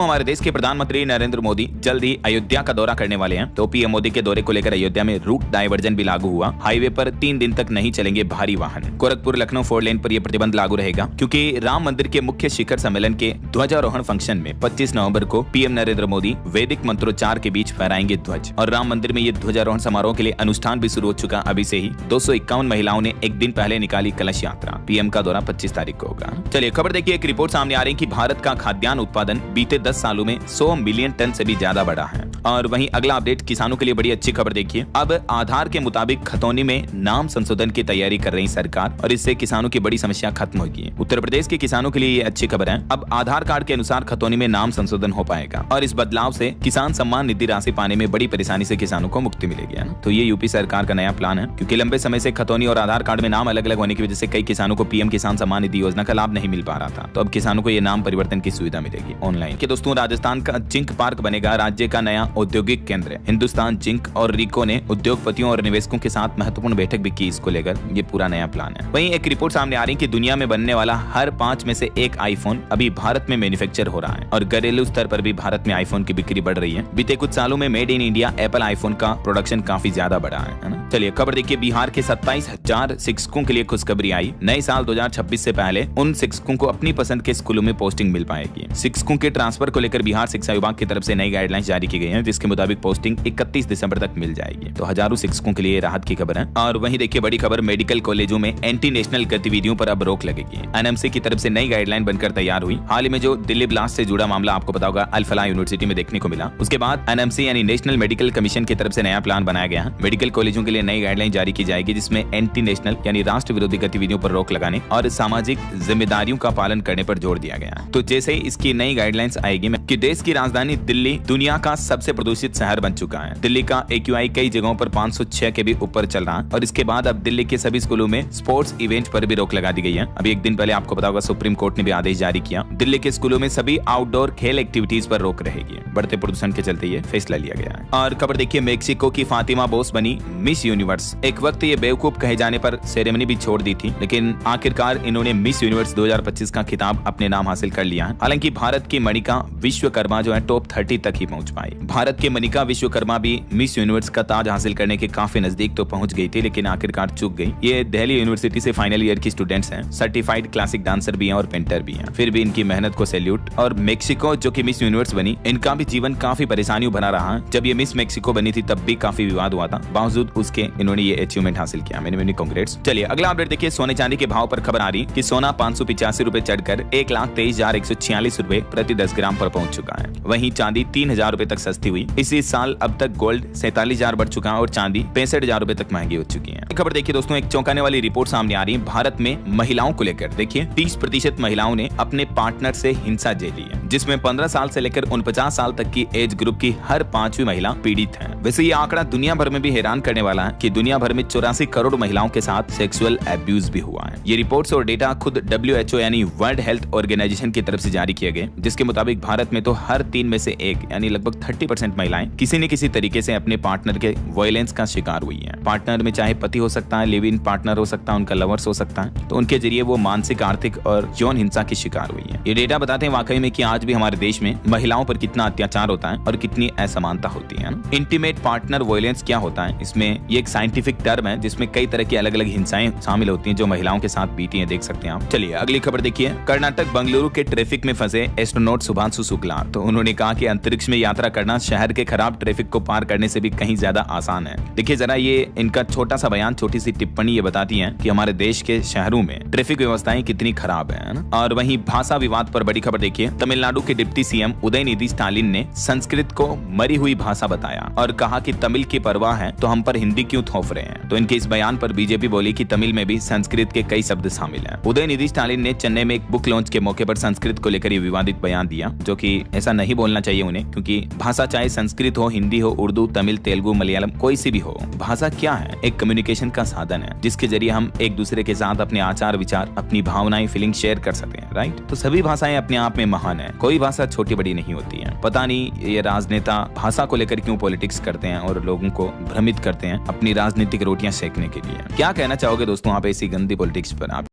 हमारे देश के प्रधानमंत्री नरेंद्र मोदी जल्द ही अयोध्या का दौरा करने वाले हैं। तो पीएम मोदी के दौरे को लेकर अयोध्या में रूट डायवर्जन भी लागू हुआ। हाईवे पर 3 दिन तक नहीं चलेंगे भारी वाहन। गोरखपुर लखनऊ 4 लेन पर यह प्रतिबंध लागू रहेगा, क्योंकि राम मंदिर के मुख्य शिखर सम्मेलन के ध्वजारोहण फंक्शन में 25 नवंबर को पीएम नरेंद्र मोदी वैदिक मंत्रोच्चार के बीच फहराएंगे ध्वज। और राम मंदिर में ये ध्वजारोहण समारोह के लिए अनुष्ठान भी शुरू हो चुका। अभी से ही 251 महिलाओं ने एक दिन पहले निकाली कलश यात्रा। पीएम का दौरा 25 तारीख को होगा। चलिए खबर देखिए, एक रिपोर्ट सामने आ रही है कि भारत का खाद्यान्न उत्पादन बीते 10 सालों में 100 मिलियन टन से भी ज्यादा बढ़ा है। और वहीं अगला अपडेट किसानों के लिए बड़ी अच्छी खबर देखिए। अब आधार के मुताबिक खतौनी में नाम संशोधन की तैयारी कर रही सरकार और इससे किसानों की बड़ी समस्या खत्म होगी। उत्तर प्रदेश के किसानों के लिए ये अच्छी खबर है। अब आधार कार्ड के अनुसार खतौनी में नाम संशोधन हो पाएगा और इस बदलाव से किसान सम्मान निधि राशि पाने में बड़ी परेशानी से किसानों को मुक्ति मिलेगी। तो ये यूपी सरकार का नया प्लान है, क्योंकि लंबे समय से खतौनी और आधार कार्ड में नाम अलग अलग होने की वजह से कई किसानों को पीएम किसान सम्मान निधि योजना का लाभ नहीं मिल पा रहा था। तो अब किसानों को ये नाम परिवर्तन की सुविधा मिलेगी ऑनलाइन। के दोस्तों, राजस्थान का जिंक पार्क बनेगा राज्य का नया औद्योगिक केंद्र। हिंदुस्तान जिंक और रिको ने उद्योगपतियों और निवेशकों के साथ महत्वपूर्ण बैठक भी की। इसको लेकर ये पूरा नया प्लान है। वहीं एक रिपोर्ट सामने आ रही है कि दुनिया में बनने वाला हर 5 में से एक आईफोन अभी भारत में मैन्युफैक्चर हो रहा है और घरेलू स्तर पर भी भारत में आईफोन की बिक्री बढ़ रही है। बीते कुछ सालों में made in India Apple iPhone का प्रोडक्शन काफी ज्यादा बढ़ा है ना। चलिए खबर देखिए, बिहार के 27,000 शिक्षकों के लिए खुशखबरी आई। नए साल 2026 से पहले उन शिक्षकों को अपनी पसंद के स्कूलों में पोस्टिंग मिल पाएगी। शिक्षकों के ट्रांसफर को लेकर बिहार शिक्षा विभाग की तरफ से नई गाइडलाइंस जारी की गई है, जिसके मुताबिक पोस्टिंग 31 दिसंबर तक मिल जाएगी। तो हजारों शिक्षकों के लिए राहत की खबर है। और वहीं देखिए बड़ी खबर, मेडिकल कॉलेजों में एंटी नेशनल गतिविधियों पर अब रोक लगेगी। एनएमसी की तरफ से नई गाइडलाइन बनकर तैयार हुई। हाल ही में जो दिल्ली ब्लास्ट से जुड़ा मामला आपको पता होगा अल-फलाह यूनिवर्सिटी में देखने को मिला, उसके बाद एनएमसी यानी नेशनल मेडिकल कमीशन की तरफ से नया प्लान बनाया गया है। मेडिकल कॉलेजों के लिए नई गाइडलाइन जारी की जाएगी, जिसमें एंटी नेशनल यानी राष्ट्र विरोधी गतिविधियों पर रोक लगाने और सामाजिक जिम्मेदारियों का पालन करने पर जोर दिया गया है। तो जैसे ही इसकी नई गाइडलाइंस आएगी कि देश की राजधानी दिल्ली दुनिया का सबसे प्रदूषित शहर बन चुका है। दिल्ली का AQI कई जगहों पर 506 के भी ऊपर चल रहा है और इसके बाद अब दिल्ली के सभी स्कूलों में स्पोर्ट्स इवेंट पर भी रोक लगा दी गई है। अभी एक दिन पहले आपको पता होगा सुप्रीम कोर्ट ने भी आदेश जारी किया, दिल्ली के स्कूलों में सभी आउटडोर खेल एक्टिविटीज पर रोक रहेगी। बढ़ते प्रदूषण के चलते ये फैसला लिया गया है। और खबर देखिए, मेक्सिको की फातिमा बोस बनी मिस यूनिवर्स। एक वक्त ये बेवकूफ कहे जाने पर सेरेमनी भी छोड़ दी थी, लेकिन आखिरकार इन्होंने मिस यूनिवर्स 2025 का खिताब अपने नाम हासिल कर लिया है। हालांकि भारत की मणिका विश्वकर्मा जो है टॉप 30 तक ही पहुंच पाई। भारत के मणिका विश्वकर्मा भी मिस यूनिवर्स का ताज हासिल करने के काफी नजदीक तो पहुंच गई थी, लेकिन आखिरकार चूक गई। ये दिल्ली यूनिवर्सिटी से फाइनल ईयर की स्टूडेंट्स हैं, सर्टिफाइड क्लासिक डांसर भी हैं और पेंटर भी हैं। फिर भी इनकी मेहनत को सैल्यूट। और मेक्सिको जो कि मिस यूनिवर्स बनी, इनका भी जीवन काफी परेशानियों भरा रहा है। जब ये मिस मेक्सिको बनी थी तब भी काफी विवाद हुआ था, बावजूद उसके इन्होंने ये अचीवमेंट हासिल किया। मैंने कांग्रेट्स। चलिए अगला अपडेट देखिए, सोने चांदी के भाव पर खबर आ रही कि सोना 585 रुपए चढ़कर 1,23,146 रुपए प्रति 10 ग्राम पर पहुंच चुका है। वहीं चांदी 3,000 रुपए तक सस्ती हुई। इसी साल अब तक गोल्ड 47,000 बढ़ चुका है और चांदी 65,000 रुपए तक महंगी हो चुकी है। खबर देखिए दोस्तों, एक चौंकाने वाली रिपोर्ट सामने आ रही है भारत में महिलाओं को लेकर। देखिए 30% महिलाओं ने अपने पार्टनर से हिंसा झेली है, जिसमें 15 साल से लेकर 49 साल तक की एज ग्रुप की हर 5वीं महिला पीड़ित है। वैसे ये आंकड़ा दुनिया भर में भी हैरान करने वाला है कि दुनिया भर में 84 करोड़ महिलाओं के साथ सेक्सुअल एब्यूज भी हुआ है। ये रिपोर्ट्स और डेटा खुद WHO यानी वर्ल्ड हेल्थ ऑर्गेनाइजेशन की तरफ से जारी किए गए, जिसके मुताबिक भारत में तो हर 3 में से एक यानी लगभग 30% महिलाएं किसी न किसी तरीके से अपने पार्टनर के वायलेंस का शिकार हुई है। पार्टनर में चाहे पति हो सकता है, लिव इन पार्टनर हो सकता है, उनका लवर्स हो सकता है, तो उनके जरिए वो मानसिक, आर्थिक और यौन हिंसा की शिकार हुई है। ये डेटा बताते हैं वाकई में कि आज भी हमारे देश में महिलाओं पर कितना अत्याचार होता है और कितनी असमानता होती है। इंटीमेट पार्टनर वायलेंस क्या होता है, इसमें ये एक साइंटिफिक टर्म है जिसमें कई तरह की अलग अलग हिंसाएं शामिल होती हैं जो महिलाओं के साथ बीती हैं, देख सकते हैं आप। चलिए अगली खबर देखिए, कर्नाटक बंगलुरु के ट्रैफिक में फंसे एस्ट्रोनॉट शुभांशु शुक्ला। तो उन्होंने कहा कि अंतरिक्ष में यात्रा करना शहर के खराब ट्रैफिक को पार करने से भी कहीं ज्यादा आसान है। देखिए जरा ये इनका छोटा सा बयान, छोटी सी टिप्पणी ये बताती है कि हमारे देश के शहरों में ट्रैफिक व्यवस्थाएं कितनी खराब है ना। और वहीं भाषा विवाद पर बड़ी खबर देखिए, तमिलनाडु के डिप्टी सीएम उदयनिधि स्टालिन ने संस्कृत को मरी हुई भाषा बताया और कहा कि तमिल की परवाह है तो हम पर हिंदी क्यों थोप रहे हैं। तो इनके इस बयान पर बीजेपी बोली कि तमिल में भी संस्कृत के कई शब्द शामिल हैं। उदयनिधि स्टालिन ने चेन्नई में एक बुक लॉन्च के मौके पर संस्कृत को लेकर ये विवादित बयान दिया, जो कि ऐसा नहीं बोलना चाहिए उन्हें, क्योंकि भाषा चाहे संस्कृत हो, हिंदी हो, उर्दू, तमिल, तेलुगु, मलयालम, कोई सी भी हो, भाषा क्या है? एक कम्युनिकेशन का साधन है जिसके जरिए हम एक दूसरे के साथ अपने आचार विचार, अपनी भावनाएं, फीलिंग शेयर कर सकते हैं, राइट। तो सभी भाषाएं अपने आप में महान है, कोई भाषा छोटी बड़ी नहीं होती है। पता नहीं ये राजनेता भाषा को लेकर क्यों पॉलिटिक्स करते हैं और लोगों को भ्रमित करते हैं अपनी राजनीतिक रोटियां सेकने के लिए। क्या कहना चाहोगे दोस्तों आप ऐसी गंदी पॉलिटिक्स पर? आप